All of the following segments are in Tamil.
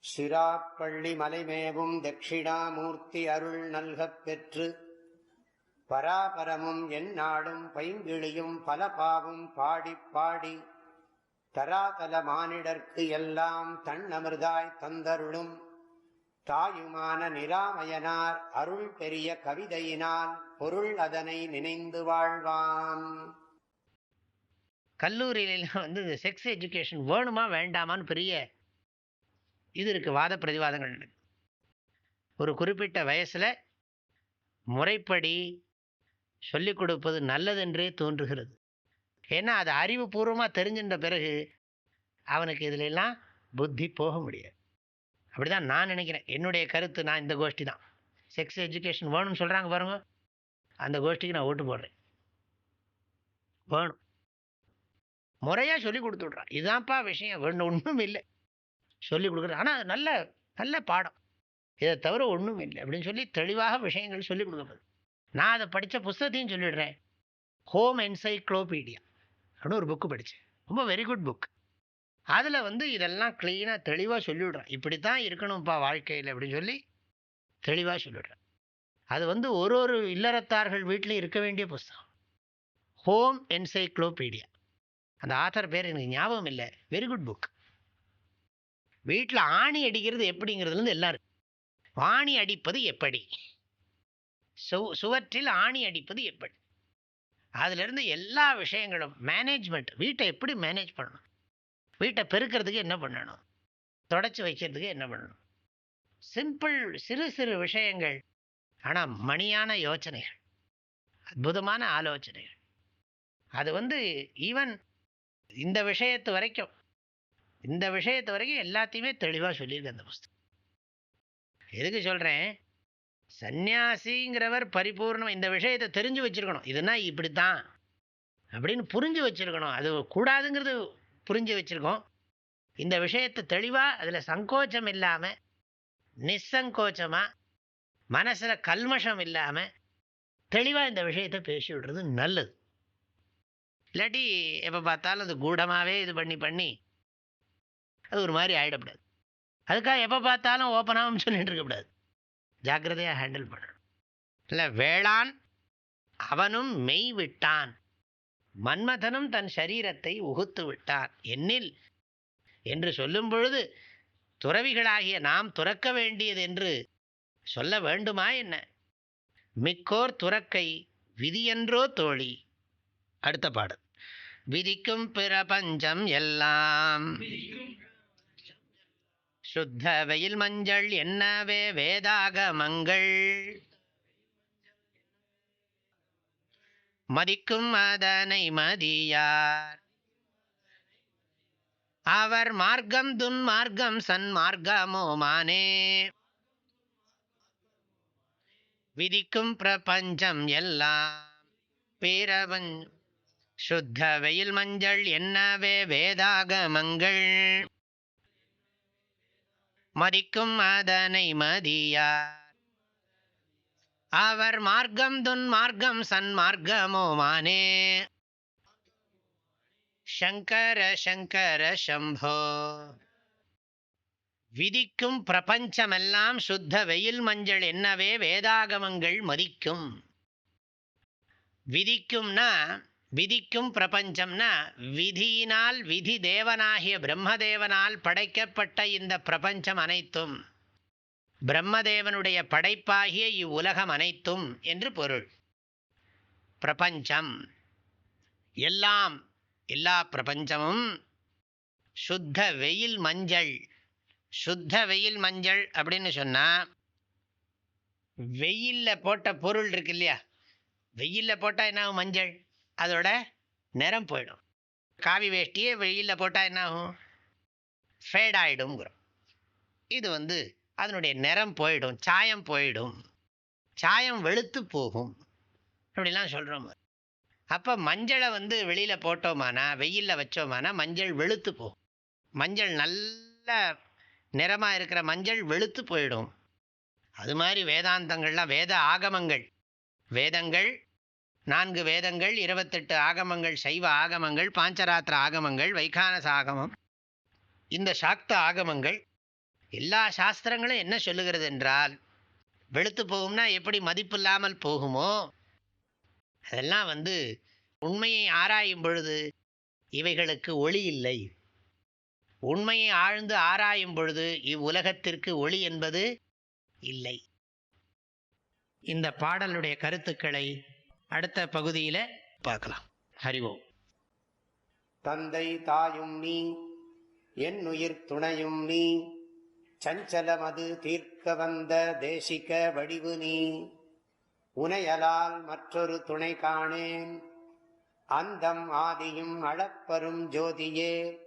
சிராப்பள்ளி மலைமேவும் தட்சிணாமூர்த்தி அருள் நல்கப் பெற்று பராபரமும் எந்நாடும் பைங்கிழியும் பல பாவும் பாடிப் பாடி தராதல மானிடர்க்கு எல்லாம் தன்னமிர்தாய் தந்தருளும் தாயுமான நிராமயனார் அருள் பெரிய கவிதையினால் பொருள் அதனை நினைந்து வாழ்வான். கல்லூரியில செக்ஸ் எஜுகேஷன் வேணுமா வேண்டாமான்னு பெரிய இது இருக்குது, வாத பிரதிவாதங்கள். ஒரு குறிப்பிட்ட வயசில் முறைப்படி சொல்லிக் கொடுப்பது நல்லதென்றே தோன்றுகிறது. ஏன்னா அது அறிவுபூர்வமாக தெரிஞ்சின்ற பிறகு அவனுக்கு இதிலெல்லாம் புத்தி போக முடியாது. அப்படி தான் நான் நினைக்கிறேன். என்னுடைய கருத்து, நான் இந்த கோஷ்டி தான். செக்ஸ் எஜுகேஷன் வேணும்னு சொல்கிறாங்க பாருங்க, அந்த கோஷ்டிக்கு நான் ஓட்டு போடுறேன். வேணும், முறையாக சொல்லி கொடுத்துட்றான். இதுதான்ப்பா விஷயம், வேணும் ஒன்றும் இல்லை சொல்லி கொடுக்குறது. ஆனால் நல்ல நல்ல பாடம், இதை தவிர ஒன்றும் இல்லை அப்படின்னு சொல்லி தெளிவாக விஷயங்கள் சொல்லிக் கொடுக்கப்படுது. நான் அதை படித்த புஸ்தகத்தையும் சொல்லிடுறேன். ஹோம் என்சைக்ளோபீடியா அப்படின்னு ஒரு புக்கு படித்தேன், ரொம்ப வெரி குட் புக். அதில் இதெல்லாம் க்ளீனாக தெளிவாக சொல்லிவிடுறேன். இப்படி தான் இருக்கணும்ப்பா வாழ்க்கையில் அப்படின்னு சொல்லி தெளிவாக சொல்லிவிடுறேன். அது ஒரு ஒரு இல்லறத்தார்கள் வீட்டிலையும் இருக்க வேண்டிய புஸ்தகம், ஹோம் என்சைக்ளோபீடியா. அந்த ஆத்தர் பேர் எனக்கு ஞாபகம் இல்லை. Very good book. வீட்டில் ஆணி அடிக்கிறது எப்படிங்கிறதுலேருந்து எல்லாரும், ஆணி அடிப்பது எப்படி, சுவற்றில் ஆணி அடிப்பது எப்படி, அதிலிருந்து எல்லா விஷயங்களும், மேனேஜ்மெண்ட், வீட்டை எப்படி மேனேஜ் பண்ணணும், வீட்டை பெருக்கிறதுக்கு என்ன பண்ணணும், தொடச்சி வைக்கிறதுக்கு என்ன பண்ணணும், சிம்பிள் சிறு சிறு விஷயங்கள், ஆனால் மணியான யோசனைகள், அற்புதமான ஆலோசனைகள். அது ஈவன் இந்த விஷயத்து வரைக்கும் எல்லாத்தையுமே தெளிவாக சொல்லியிருக்கு அந்த புஸ்தகம். எதுக்கு சொல்கிறேன், சந்நியாசிங்கிறவர் பரிபூர்ணம் இந்த விஷயத்தை தெரிஞ்சு வச்சுருக்கணும். இதுனா இப்படித்தான் அப்படின்னு புரிஞ்சு வச்சுருக்கணும். அது கூடாதுங்கிறது புரிஞ்சு வச்சுருக்கோம். இந்த விஷயத்தை தெளிவாக, அதில் சங்கோச்சம் இல்லாமல், நிசங்கோச்சமாக, மனசில் கல்மஷம் இல்லாமல் தெளிவாக இந்த விஷயத்தை பேசி விடுறது நல்லது. இல்லாட்டி எப்போ பார்த்தாலும் அது கூடமாகவே இது பண்ணி அது ஒரு மாதிரி ஆகிடக்கூடாது. அதுக்காக எப்போ பார்த்தாலும் ஓப்பனாகவும் சொல்லிட்டு இருக்கக்கூடாது. ஜாக்கிரதையாக ஹேண்டில் பண்ணணும். இல்லை, வேளான் அவனும் மெய் விட்டான், மன்மதனும் தன் சரீரத்தை உகுத்து விட்டான் என்னில் என்று சொல்லும் பொழுது துறவிகளாகிய நாம் துறக்க வேண்டியது என்று சொல்ல வேண்டுமா என்ன? மிக்கோர் துறக்கை விதியென்றோ தோழி. அடுத்த பாடல். விதிக்கும் பிரபஞ்சம் எல்லாம் சுத்த வெயில் மஞ்சள் என்னவே வேதாகமங்கள் மதிக்கும் அதனை மதியார் அவர் மார்க்கம் துன்மார்க்கம் சன்மார்க்கமோ மானே. விதிக்கும் பிரபஞ்சம் எல்லாம் பேரவன் சுத்த வெயில் மஞ்சள் என்னவே வேதாகமங்கள் மதிக்கும் அதனை மதியார் அவர் மார்க்கம் துன்மார்க்கம் சன்மார்க்கமோ மானே. சங்கர சங்கர சம்போ. விதிக்கும் பிரபஞ்சமெல்லாம் சுத்த வெயில் மஞ்சள் என்னவே வேதாகமங்கள் மதிக்கும். விதிக்கும் பிரபஞ்சம்னா விதியினால், விதி தேவனாகிய பிரம்மதேவனால் படைக்கப்பட்ட இந்த பிரபஞ்சம் அனைத்தும், பிரம்மதேவனுடைய படைப்பாகிய இவ்வுலகம் அனைத்தும் என்று பொருள். பிரபஞ்சம் எல்லாம், எல்லா பிரபஞ்சமும் சுத்த வெயில் மஞ்சள். சுத்த வெயில் மஞ்சள் அப்படின்னு சொன்னால், வெயிலில் போட்ட பொருள் இருக்கு இல்லையா, வெயிலில் போட்டால் என்ன ஆகும், மஞ்சள், அதோட நிறம் போயிடும். காவி வேஷ்டியே வெயிலில் போட்டால் என்ன ஆகும், ஃபேட் ஆகிடும்ங்கிறோம். இது அதனுடைய நிறம் போயிடும், சாயம் போயிடும், சாயம் வெளுத்து போகும் அப்படிலாம் சொல்கிறோம். அப்போ மஞ்சளை வெளியில் போட்டோமானா, வெயிலில் வச்சோமானா மஞ்சள் வெளுத்து போகும். மஞ்சள் நல்ல நிறமாக இருக்கிற மஞ்சள் வெளுத்து போயிடும். அது மாதிரி வேதாந்தங்கள்லாம், வேத ஆகமங்கள், வேதங்கள் 4 வேதங்கள், 28 ஆகமங்கள், சைவ ஆகமங்கள், பாஞ்சராத்திர ஆகமங்கள், வைகானச ஆகமம், இந்த சாக்த ஆகமங்கள் எல்லா சாஸ்திரங்களும் என்ன சொல்லுகிறது என்றால், வெளுத்து போகும்னா எப்படி மதிப்பில்லாமல் போகுமோ, அதெல்லாம் உண்மையை ஆராயும் பொழுது இவைகளுக்கு ஒளி இல்லை. உண்மையை ஆழ்ந்து ஆராயும் பொழுது இவ்வுலகத்திற்கு ஒளி என்பது இல்லை. இந்த பாடலுடைய கருத்துக்களை அடுத்த பகுதியில பார்க்கலாம். ஹரி ஓம். தந்தை தாயும் நீ, என் உயிர் துணையும் நீ, சஞ்சலமது தீர்க்க வந்த தேசிக வடிவு நீ, உனையலால் மற்றொரு துணை காணேன், அந்தம் ஆதியும் அளப்பரும் ஜோதியே,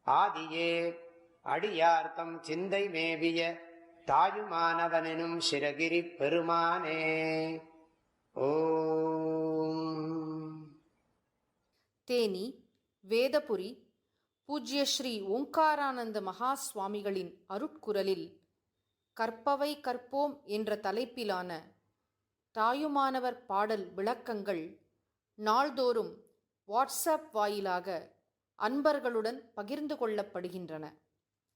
ஆதியே அடியார்த்தம் சிந்தை மேவிய தாயுமானவனும் சிரகிரி பெருமானே. ஓம். தேனி வேதபுரி பூஜ்ய ஸ்ரீ ஓங்காரானந்த மகா சுவாமிகளின் அருட்குரலில் கற்பவை கற்போம் என்ற தலைப்பிலான தாயுமானவர் பாடல் விளக்கங்கள் நாள்தோறும் வாட்ஸ்அப் வாயிலாக அன்பர்களுடன் பகிர்ந்து கொள்ளப்படுகின்றன.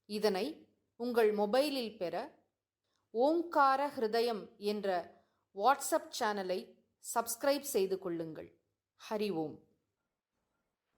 இதனை உங்கள் மொபைலில் பெற ஓங்கார ஹிருதயம் என்ற வாட்ஸ்அப் சேனலை சப்ஸ்கிரைப் செய்து கொள்ளுங்கள். ஹரி ஓம்.